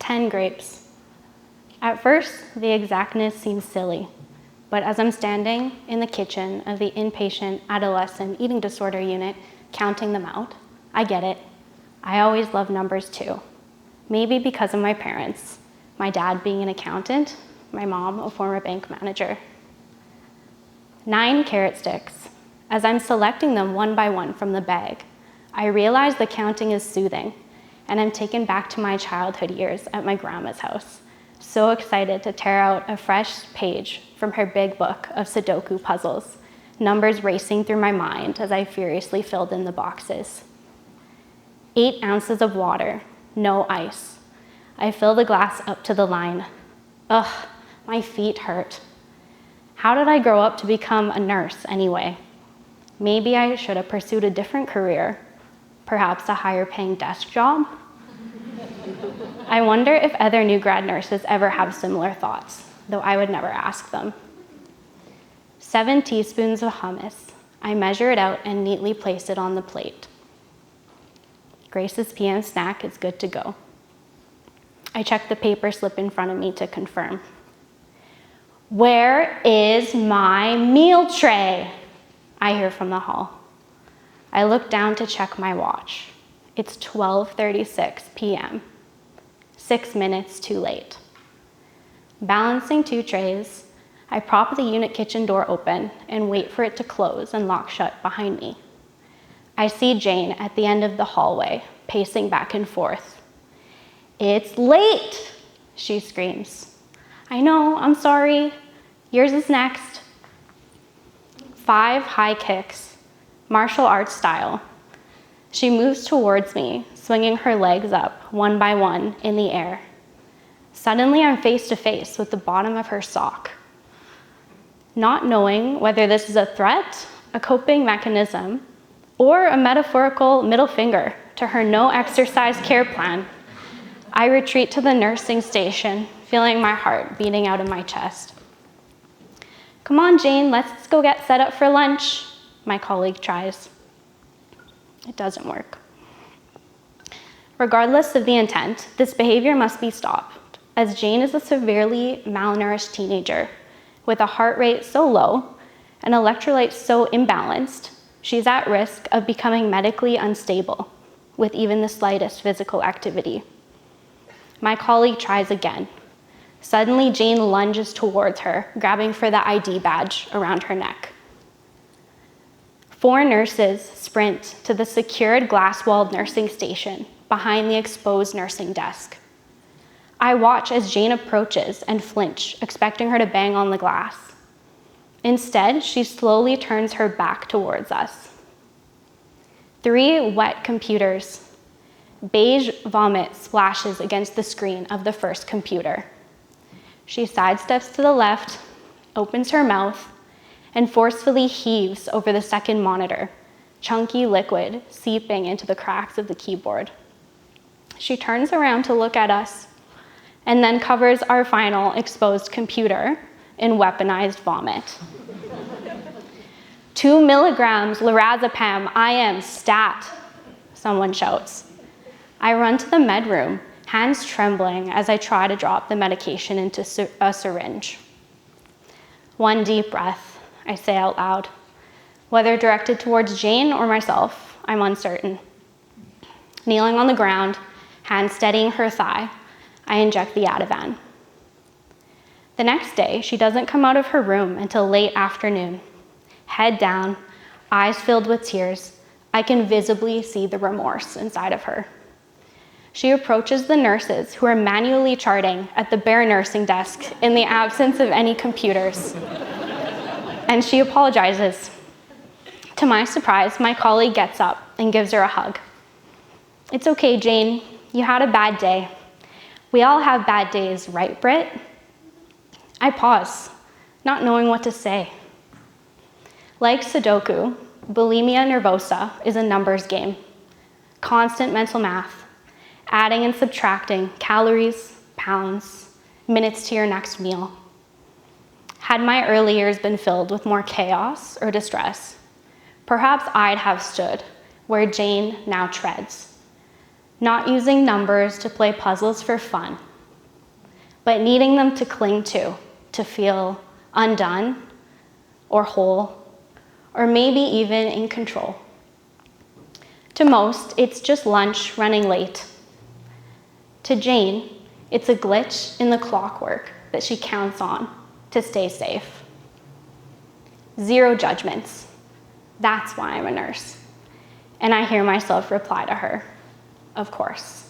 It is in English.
10 grapes. At first, the exactness seems silly, but as I'm standing in the kitchen of the inpatient adolescent eating disorder unit, counting them out, I get it. I always love numbers too. Maybe because of my parents, my dad being an accountant, my mom a former bank manager. 9 carrot sticks. As I'm selecting them one by one from the bag, I realize the counting is soothing, and I'm taken back to my childhood years at my grandma's house, so excited to tear out a fresh page from her big book of Sudoku puzzles, numbers racing through my mind as I furiously filled in the boxes. 8 ounces of water, no ice. I fill the glass up to the line. Ugh, my feet hurt. How did I grow up to become a nurse anyway? Maybe I should have pursued a different career, perhaps a higher paying desk job? I wonder if other new grad nurses ever have similar thoughts, though I would never ask them. 7 teaspoons of hummus. I measure it out and neatly place it on the plate. Grace's PM snack is good to go. I check the paper slip in front of me to confirm. Where is my meal tray? I hear from the hall. I look down to check my watch. It's 12:36 p.m. 6 minutes too late. Balancing 2 trays, I prop the unit kitchen door open and wait for it to close and lock shut behind me. I see Jane at the end of the hallway, pacing back and forth. It's late, she screams. I know, I'm sorry. Yours is next. 5 high kicks, martial arts style. She moves towards me, swinging her legs up one by one in the air. Suddenly, I'm face to face with the bottom of her sock. Not knowing whether this is a threat, a coping mechanism, or a metaphorical middle finger to her no exercise care plan, I retreat to the nursing station, feeling my heart beating out of my chest. Come on, Jane, let's go get set up for lunch, my colleague tries. It doesn't work. Regardless of the intent, this behavior must be stopped, as Jane is a severely malnourished teenager with a heart rate so low and electrolytes so imbalanced, she's at risk of becoming medically unstable with even the slightest physical activity. My colleague tries again. Suddenly, Jane lunges towards her, grabbing for the ID badge around her neck. 4 nurses sprint to the secured glass-walled nursing station behind the exposed nursing desk. I watch as Jane approaches and flinch, expecting her to bang on the glass. Instead, she slowly turns her back towards us. 3 wet computers. Beige vomit splashes against the screen of the first computer. She sidesteps to the left, opens her mouth, and forcefully heaves over the second monitor, chunky liquid seeping into the cracks of the keyboard. She turns around to look at us, and then covers our final exposed computer in weaponized vomit. 2 milligrams lorazepam, IM, stat, someone shouts. I run to the med room, hands trembling as I try to drop the medication into a syringe. 1 deep breath, I say out loud. Whether directed towards Jane or myself, I'm uncertain. Kneeling on the ground, hand steadying her thigh, I inject the Ativan. The next day, she doesn't come out of her room until late afternoon. Head down, eyes filled with tears, I can visibly see the remorse inside of her. She approaches the nurses who are manually charting at the bare nursing desk in the absence of any computers. And she apologizes. To my surprise, my colleague gets up and gives her a hug. It's okay, Jane. You had a bad day. We all have bad days, right, Britt? I pause, not knowing what to say. Like Sudoku, bulimia nervosa is a numbers game. Constant mental math, adding and subtracting calories, pounds, minutes to your next meal. Had my early years been filled with more chaos or distress, perhaps I'd have stood where Jane now treads, not using numbers to play puzzles for fun, but needing them to cling to feel undone or whole, or maybe even in control. To most, it's just lunch running late. To Jane, it's a glitch in the clockwork that she counts on to stay safe. 0 judgments. That's why I'm a nurse. And I hear myself reply to her, of course.